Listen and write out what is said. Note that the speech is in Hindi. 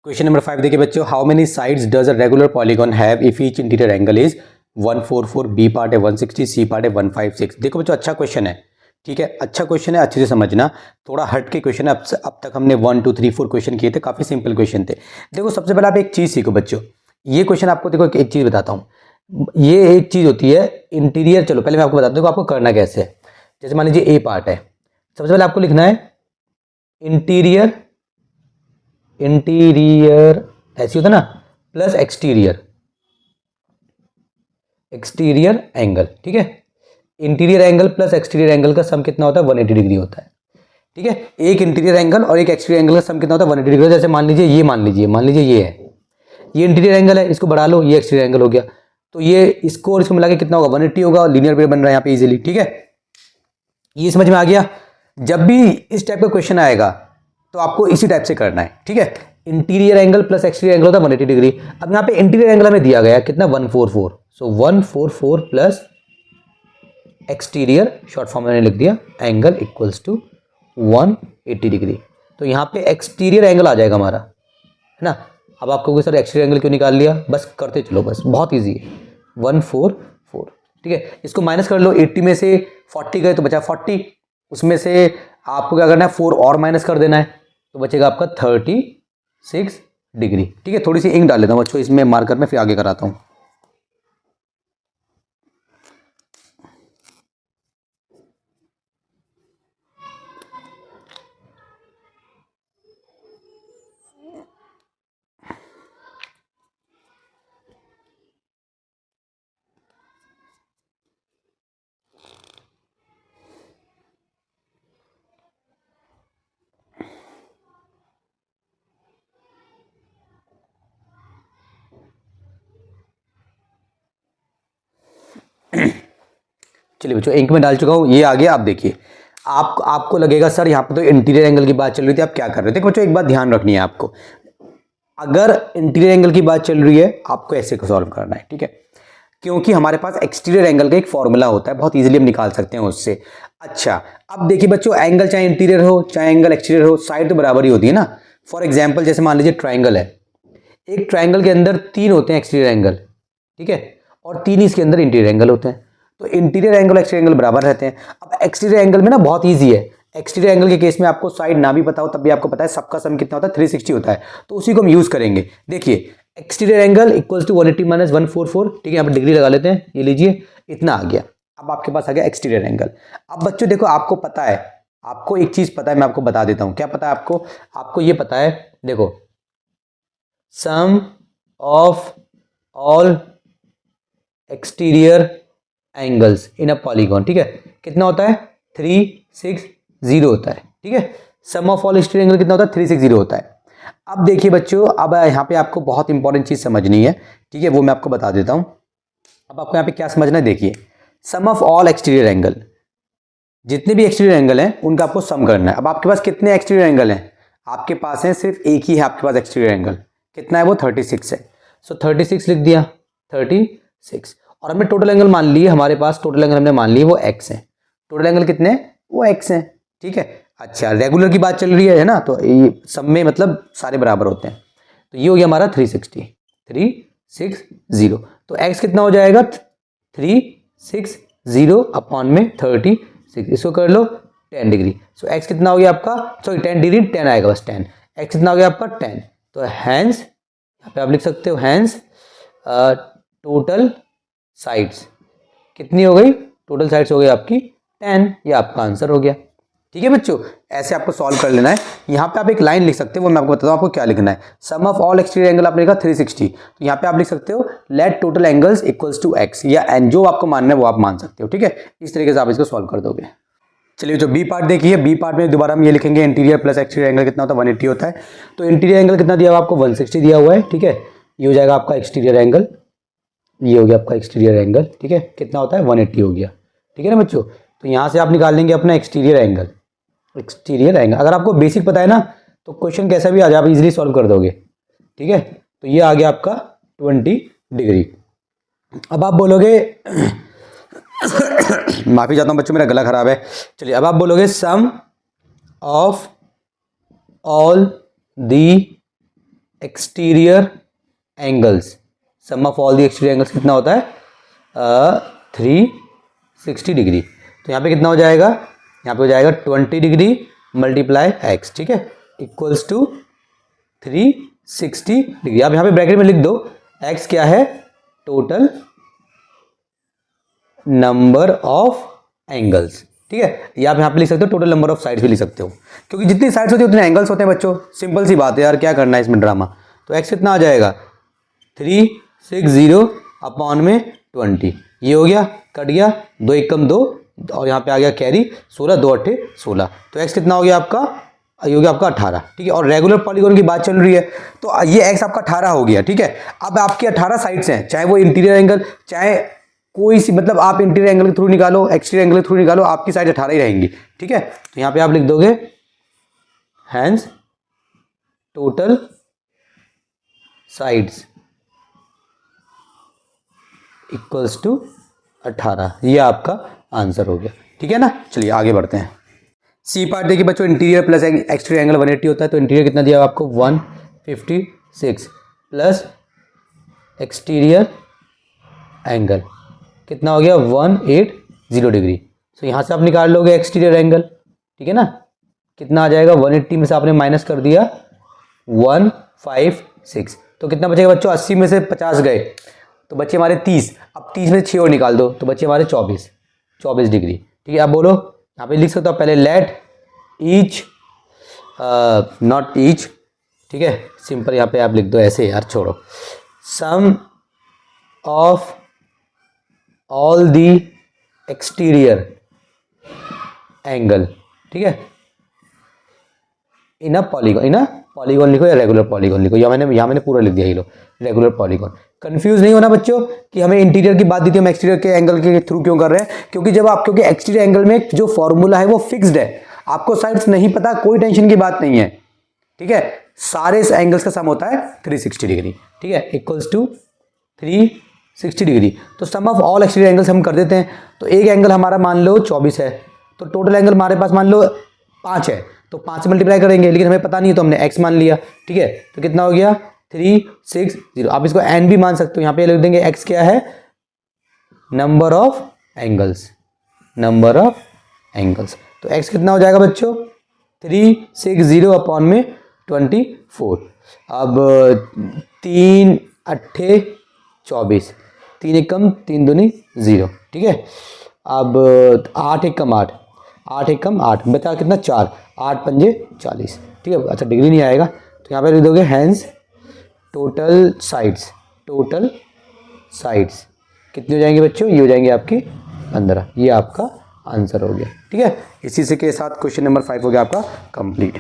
क्वेश्चन नंबर 5 देखिए बच्चों, how many sides does a regular polygon have if each interior angle is 144, B part है 160, सी पार्ट है 156। देखो बच्चों अच्छा क्वेश्चन है, ठीक है, अच्छा क्वेश्चन है, अच्छे से समझना। थोड़ा हट के क्वेश्चन है, अब तक हमने 1 2 3 4 क्वेश्चन किए थे, काफ़ी सिंपल क्वेश्चन थे। देखो सबसे पहले आप एक चीज़ सीखो बच्चों, ये क्वेश्चन आपको देखो एक चीज़ बताता हूँ, ये एक चीज़ होती है इंटीरियर। चलो पहले मैं आपको बताता हूँ आपको करना कैसे है। जैसे मान लीजिए ए पार्ट है, सबसे पहले आपको लिखना है इंटीरियर, इंटीरियर ऐसी होता है ना, प्लस एक्सटीरियर, एक्सटीरियर एंगल, ठीक है। Interior angle plus exterior angle का सम कितना होता है? 180 डिग्री होता है, ठीक है। एक इंटीरियर एंगल और एक एक्सटीरियर एंगल का सम कितना होता है? 180 डिग्री। जैसे मान लीजिए ये है, ये इंटीरियर एंगल है, इसको बढ़ा लो, ये एक्सटीरियर एंगल हो गया, तो ये इसको और इसको मिला के कितना होगा? 180 होगा। लीनियर पेयर बन रहा है यहाँ पे इजीली, ठीक है। ये समझ में आ गया। जब भी इस टाइप का क्वेश्चन आएगा तो आपको इसी टाइप से करना है, ठीक है। Interior angle plus exterior angle होता है 180 डिग्री। अब यहाँ पे इंटीरियर एंगल हमें दिया गया कितना? 144। सो 144 प्लस एक्सटीरियर, शॉर्ट फॉर्म में मैंने लिख दिया, एंगल इक्वल्स टू 180 डिग्री। तो यहाँ पे एक्सटीरियर एंगल आ जाएगा हमारा, है ना। अब आपको कोई सर एक्सटीरियर एंगल क्यों निकाल लिया? बस करते चलो, बस बहुत ईजी है। 144, ठीक है। इसको माइनस कर लो, 80 में से 40 गए तो बचा 40, उसमें से आपको क्या करना है? 4 और माइनस कर देना है, तो बचेगा आपका 36 डिग्री, ठीक है। थोड़ी सी इंक डाल लेता हूँ बच्चों इसमें मार्कर में, फिर आगे कराता हूँ। चलिए बच्चों, इंक में डाल चुका हूँ, ये आ गया। आप देखिए, आपको लगेगा सर यहाँ पे तो इंटीरियर एंगल की बात चल रही थी, आप क्या कर रहे थे? देखो बच्चों एक बात ध्यान रखनी है आपको, अगर इंटीरियर एंगल की बात चल रही है आपको ऐसे को सॉल्व करना है, ठीक है। क्योंकि हमारे पास एक्सटीरियर एंगल का एक फॉर्मूला होता है, बहुत इजीली हम निकाल सकते हैं उससे। अच्छा, अब देखिए बच्चों, एंगल चाहे इंटीरियर हो चाहे एंगल एक्सटीरियर हो, साइड तो बराबर ही होती है ना। फॉर एग्जाम्पल जैसे मान लीजिए ट्राइंगल है, एक ट्राइंगल के अंदर 3 होते हैं एक्सटीरियर एंगल, ठीक है, और 3 इसके अंदर इंटीरियर एंगल होते हैं, तो इंटीरियर एंगल और एक्सटीरियर एंगल बराबर रहते हैं। अब एक्सटीरियर एंगल में ना बहुत ईजी है, एक्सटीरियर एंगल के केस में आपको साइड ना भी पता हो तब भी आपको पता है सबका सम कितना होता है? 360 होता है, तो उसी को हम यूज करेंगे। देखिए exterior angle equals to 180 minus 144, ठीक है। यहाँ पर डिग्री लगा लेते हैं, ये लीजिए, इतना आ गया। अब आपके पास आ गया एक्सटीरियर एंगल। अब बच्चों देखो, आपको पता है, आपको एक चीज पता है, मैं आपको बता देता हूं। क्या पता है आपको? आपको ये पता है, देखो, sum of all exterior angles in a polygon, ठीक है, कितना होता है? 360 होता है, ठीक है। सम ऑफ ऑल एक्सटीरियर एंगल कितना होता है? 360 होता है। अब देखिए बच्चों, अब यहाँ पे आपको बहुत इंपॉर्टेंट चीज समझनी है, ठीक है, वो मैं आपको बता देता हूं। अब आपको यहाँ पे क्या समझना है? देखिए, सम ऑफ ऑल एक्सटीरियर एंगल, जितने भी एक्सटीरियर एंगल हैं उनका आपको सम करना है। अब आपके पास कितने एक्सटीरियर एंगल हैं? आपके पास है सिर्फ एक ही है आपके पास एक्सटीरियर एंगल, कितना है वो? 36 है। सो 36 लिख दिया, 36। और हमने टोटल एंगल मान लिए, हमारे पास टोटल एंगल हमने मान लिए वो x है। टोटल एंगल कितने? वो x है, ठीक है। अच्छा, रेगुलर की बात चल रही है ना, तो ये सब में मतलब सारे बराबर होते हैं, तो ये हो गया हमारा 360। तो x कितना हो जाएगा? 360 अपॉन में 36, इसको कर लो 10 डिग्री। सो x कितना हो गया आपका? सॉरी 10 डिग्री, 10 आएगा बस, 10। x कितना हो गया आपका? 10। तो हैंस, यहाँ पे आप लिख सकते हो हैंस टोटल साइड्स कितनी हो गई? टोटल साइड्स हो गई आपकी 10। ये आपका आंसर हो गया, ठीक है बच्चों। ऐसे आपको सॉल्व कर लेना है। यहाँ पे आप एक लाइन लिख सकते हो, वो मैं आपको बताता हूँ आपको क्या लिखना है। सम ऑफ ऑल एक्सटीरियर एंगल आपने लिखा 360, तो यहाँ पे आप लिख सकते हो let total angles equals to x, या एंड जो आपको मानना है वो आप मान सकते हो, ठीक है। इस तरीके से आप इसको सॉल्व कर दोगे। चलिए जो बी पार्ट देखिए, बी पार्ट में दोबारा हम ये लिखेंगे इंटीरियर प्लस एक्सटीरियर एंगल कितना होता है? 180 होता है। तो इंटीरियर एंगल कितना दिया हुआ आपको? 160 दिया हुआ है, ठीक है। ये हो जाएगा आपका एक्सटीरियर एंगल, ये हो गया आपका एक्सटीरियर एंगल, ठीक है। कितना होता है? 180 हो गया, ठीक है ना बच्चों। तो यहाँ से आप निकाल लेंगे अपना एक्सटीरियर एंगल। एक्सटीरियर एंगल अगर आपको बेसिक पता है ना, तो क्वेश्चन कैसा भी आ जाए आप इजीली सॉल्व कर दोगे, ठीक है। तो ये आ गया आपका 20 डिग्री। अब आप बोलोगे माफी चाहता हूँ बच्चों, मेरा गला खराब है। चलिए अब आप बोलोगे sum of all the exterior angles, sum of all the exterior angles कितना होता है 360 डिग्री। तो यहाँ पे कितना हो जाएगा, यहाँ पे हो जाएगा 20 डिग्री मल्टीप्लाई एक्स, ठीक है, इक्वल्स टू 360 डिग्री। आप यहाँ पे ब्रैकेट में लिख दो एक्स क्या है, टोटल नंबर ऑफ एंगल्स, ठीक है, या आप यहाँ पे लिख सकते हो टोटल नंबर ऑफ साइड्स भी लिख सकते हो, क्योंकि जितनी साइड्स होती है उतने एंगल्स होते हैं बच्चों, सिंपल सी बात है यार, क्या करना है इसमें ड्रामा। तो एक्स कितना आ जाएगा 360 अपॉन में 20, ये हो गया, कट गया, 2 1 कम 2 और यहाँ पे आ गया कैरी 16, 2 8 16। तो एक्स कितना हो गया आपका, ये हो गया आपका 18, ठीक है। और रेगुलर पॉलीगॉन की बात चल रही है तो ये एक्स आपका 18 हो गया, ठीक है। अब आपकी 18 साइड्स हैं, चाहे वो इंटीरियर एंगल, चाहे कोई सी, मतलब आप इंटीरियर एंगल के थ्रू निकालो, एक्सटीरियर एंगल के थ्रू निकालो, आपकी साइड 18 ही रहेंगी, ठीक है। तो यहाँ पे आप लिख दोगे hence total sides equals to 18, ये आपका आंसर हो गया, ठीक है ना। चलिए आगे बढ़ते हैं। सी पार्ट देखिए बच्चों, इंटीरियर प्लस एक्सटीरियर एंगल 180 होता है, तो इंटीरियर कितना दिया आपको 156 प्लस एक्सटीरियर एंगल कितना हो गया 180 डिग्री। तो यहाँ से आप निकाल लोगे एक्सटीरियर एंगल, ठीक है ना, कितना आ जाएगा 180 में से आपने माइनस कर दिया 156, तो कितना बचेगा बच्चों, 80 में से 50 गए तो बच्चे हमारे 30, अब 30 में से 6 और निकाल दो तो बच्चे हमारे 24 डिग्री, ठीक है। अब बोलो, यहाँ पे लिख सकते हो पहले लेट ईच, नॉट ईच, ठीक है, सिंपल यहाँ पे आप लिख दो ऐसे यार, छोड़ो, sum of all the exterior angle, ठीक है, इन अ पॉलीगॉन लिखो या रेगुलर पॉलीगॉन लिखो, या मैंने पूरा लिख दिया, ये लो रेगुलर पॉलीगॉन। कंफ्यूज नहीं होना बच्चों कि हमें इंटीरियर की बात दी थी, हम एक्सटीरियर के एंगल के थ्रू क्यों कर रहे हैं, क्योंकि एक्सटीरियर एंगल में जो फॉर्मूला है वो फिक्स्ड है, आपको साइड्स नहीं पता, कोई टेंशन की बात नहीं है, ठीक है। सारे इस एंगल्स का सम होता है 360 डिग्री, ठीक है, इक्वल्स टू 360 डिग्री। तो sum of all exterior angles हम कर देते हैं, तो एक एंगल हमारा मान लो 24 है, तो टोटल एंगल हमारे पास मान लो 5 है, तो 5 से मल्टीप्लाई करेंगे, लेकिन हमें पता नहीं है तो हमने x मान लिया, ठीक है। तो कितना हो गया 360, आप इसको n भी मान सकते हो, यहाँ पे लिख देंगे x क्या है, नंबर ऑफ एंगल्स, तो x कितना हो जाएगा बच्चों 360 अपॉन में 24। अब 3 8 24, 3 1 कम 3 दूनी 0, ठीक है। अब 8 1 कम 8, 8 1 कम 8, बता कितना 4, 8 पंजे 40, ठीक है। अच्छा डिग्री नहीं आएगा, तो यहाँ पे लिख दोगे हैंस टोटल साइड्स कितनी हो जाएंगे बच्चों, ये हो जाएंगे आपकी 15, ये आपका आंसर हो गया, ठीक है। इसी से के साथ क्वेश्चन नंबर 5 हो गया आपका कंप्लीट।